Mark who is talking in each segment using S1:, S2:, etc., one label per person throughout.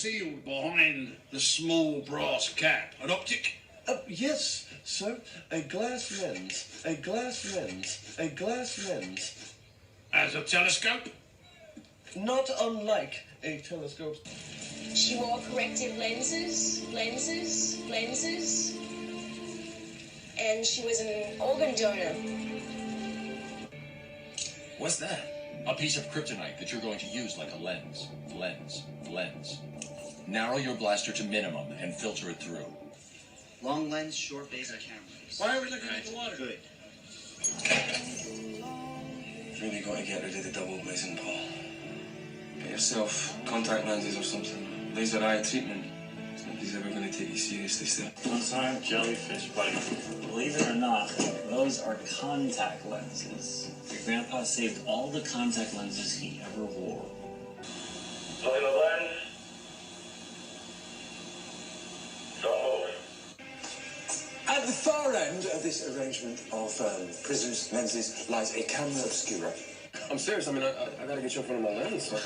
S1: concealed behind the small brass cap? An optic?
S2: Yes, sir. A glass lens. A glass lens. A glass lens.
S1: As a telescope?
S2: Not unlike a telescope.
S3: She wore corrective lenses. And she was an organ donor.
S4: What's that? A piece of kryptonite that you're going to use like a lens. Narrow your blaster to minimum and filter it through.
S5: Long lens, short base cameras.
S1: Why are we looking at the water?
S5: Good.
S6: Really got to get rid of the double glazing, Paul. Get yourself contact lenses or something. Laser eye treatment. Nobody's ever going to take you seriously still.
S7: Those aren't jellyfish, buddy. Believe it or not, those are contact lenses. Your grandpa saved all the contact lenses he ever wore.
S8: Look at the lens. Don't move.
S9: At the far end of this arrangement of prisoners' lenses lies a camera obscura.
S6: I'm serious. I mean, I got to get you in front of my lens. So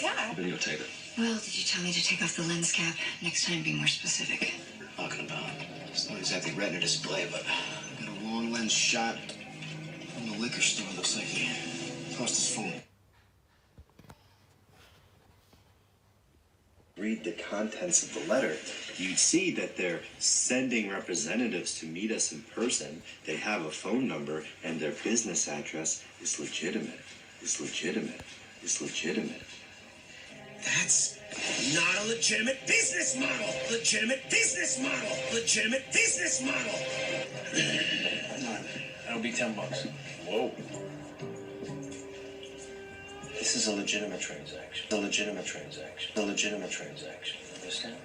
S3: God.
S4: Videotape it.
S10: Well, did you tell me to take off the lens cap? Next time, be more specific.
S5: Talking about. It's not exactly retina display, but I got a long lens shot from the liquor store. Looks like he tossed his phone.
S11: Read the contents of the letter, you'd see that they're sending representatives to meet us in person. They have a phone number, and their business address is legitimate.
S9: That's not a legitimate business model.
S7: That'll be $10.
S4: Whoa.
S5: This is a legitimate transaction. Understand?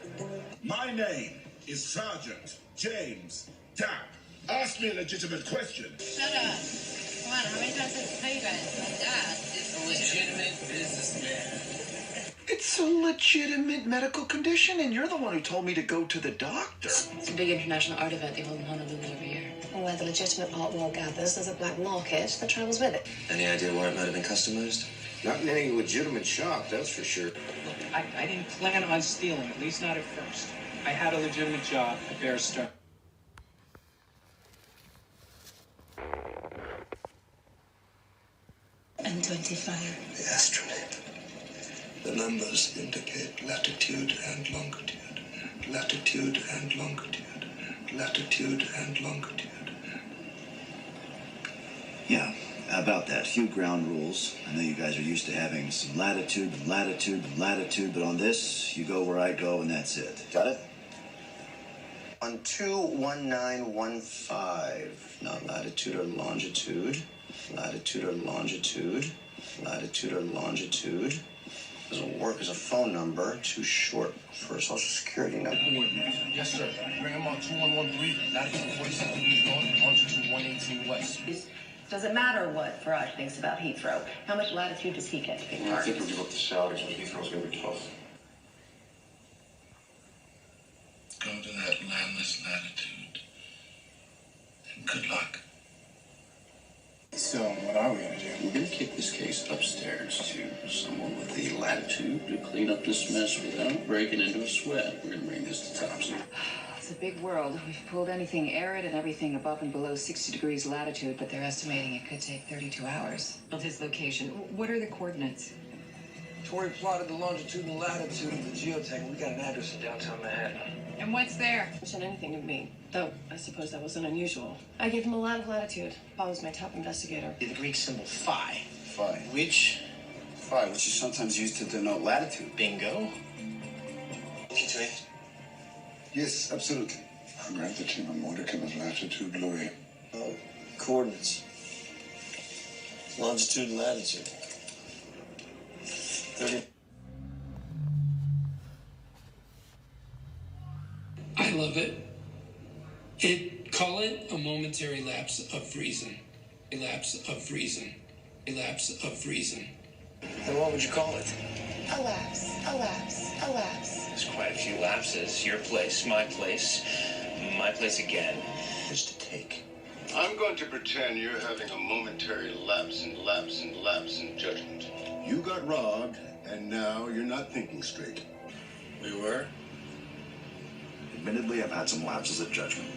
S8: My name is Sergeant James Tapp. Ask me a legitimate question.
S10: Shut up. Come on, how many times did I tell you guys? My dad is a legitimate businessman.
S9: It's a legitimate medical condition, and you're the one who told me to go to the doctor.
S10: It's a big international art event they hold in Honolulu every year.
S3: And where the legitimate art world gathers, there's a black market that travels with it.
S11: Any idea where it might have been customized?
S5: Not in any legitimate shop, that's for sure.
S12: I didn't plan on stealing, at least not at first. I had a legitimate job at Bear Stearns.
S10: M25.
S9: The astronaut. The numbers indicate latitude and longitude. Latitude and longitude. Latitude and longitude.
S11: Yeah, about that. Few ground rules. I know you guys are used to having some latitude, but on this, you go where I go, and that's it. Got it? On 21915, not latitude or longitude. Latitude or longitude. Doesn't work as a phone number. Too short for a social security number.
S4: Yes, sir. Bring him on 2113, latitude 46 degrees north, longitude 118 west.
S10: Does it matter what Farage thinks about Heathrow? How much latitude does he get to pick
S6: I think we'll give up the Saudis, but Heathrow's going to be tough.
S8: Go to that landless latitude. And good luck.
S5: So, what are we going to do? We're going to kick this case upstairs to someone with the latitude to clean up this mess without breaking into a sweat. We're going to bring this to Thompson.
S10: It's a big world. We've pulled anything arid and everything above and below 60 degrees latitude, but they're estimating it could take 32 hours. Of his location. What are the coordinates?
S2: Tori plotted the longitude and latitude of the geotech, and we got an address in downtown Manhattan.
S10: And what's there?
S3: It wasn't anything to me, though I suppose that wasn't unusual. I gave him a lot of latitude. Paul was my top investigator.
S5: The Greek symbol phi.
S9: Phi.
S5: Which?
S9: Phi, which is sometimes used to denote latitude.
S5: Bingo.
S9: Yes, absolutely. I granted him a modicum of latitude, Louis.
S2: Coordinates. Longitude and latitude. 30.
S12: I love it. Call it a momentary lapse of reason. A lapse of reason.
S2: Then what would you call it?
S3: A lapse.
S5: There's quite a few lapses. Your place, my place again. Just to take.
S8: I'm going to pretend you're having a momentary lapse in judgment. You got robbed, and now you're not thinking straight.
S6: We were?
S11: Admittedly, I've had some lapses of judgment.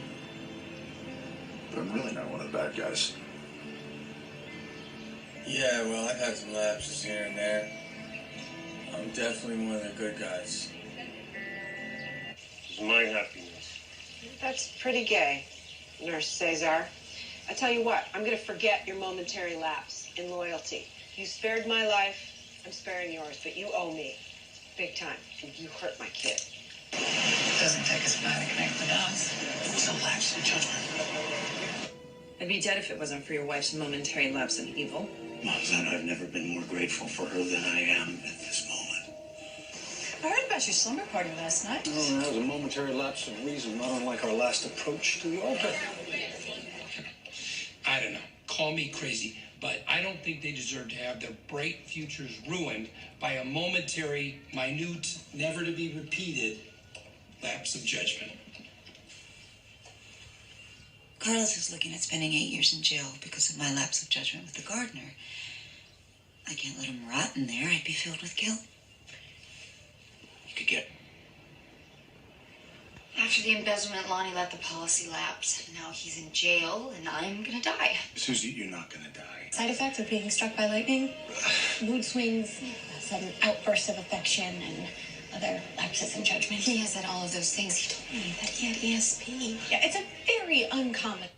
S11: But I'm really not one of the bad guys.
S6: Yeah, well, I've had some lapses here and there. I'm definitely one of the good guys.
S13: It's my happiness.
S14: That's pretty gay, Nurse Cesar. I tell you what, I'm going to forget your momentary lapse in loyalty. You spared my life, I'm sparing yours, but you owe me. Big time. And you hurt my kid.
S10: It doesn't take a spy to connect the dots.
S9: It was a lapse in judgment.
S14: I'd be dead if it wasn't for your wife's momentary lapse in evil.
S9: Montana, I've never been more grateful for her than I am at this moment.
S3: I heard about your slumber party last night.
S9: Oh, that was a momentary lapse of reason, not unlike our last approach to the altar.
S12: I don't know. Call me crazy, but I don't think they deserve to have their bright futures ruined by a momentary, minute, never to be repeated lapse of judgment.
S10: Carlos is looking at spending 8 years in jail because of my lapse of judgment with the gardener. I can't let him rot in there. I'd be filled with guilt.
S9: You could get...
S15: After the embezzlement, Lonnie let the policy lapse. Now he's in jail, and I'm gonna die.
S9: Susie, you're not gonna die.
S3: Side effects of being struck by lightning, mood swings, sudden outbursts of affection, and other lapses in judgment.
S15: He has had all of those things. He told me that he had ESP.
S3: Yeah, it's a very uncommon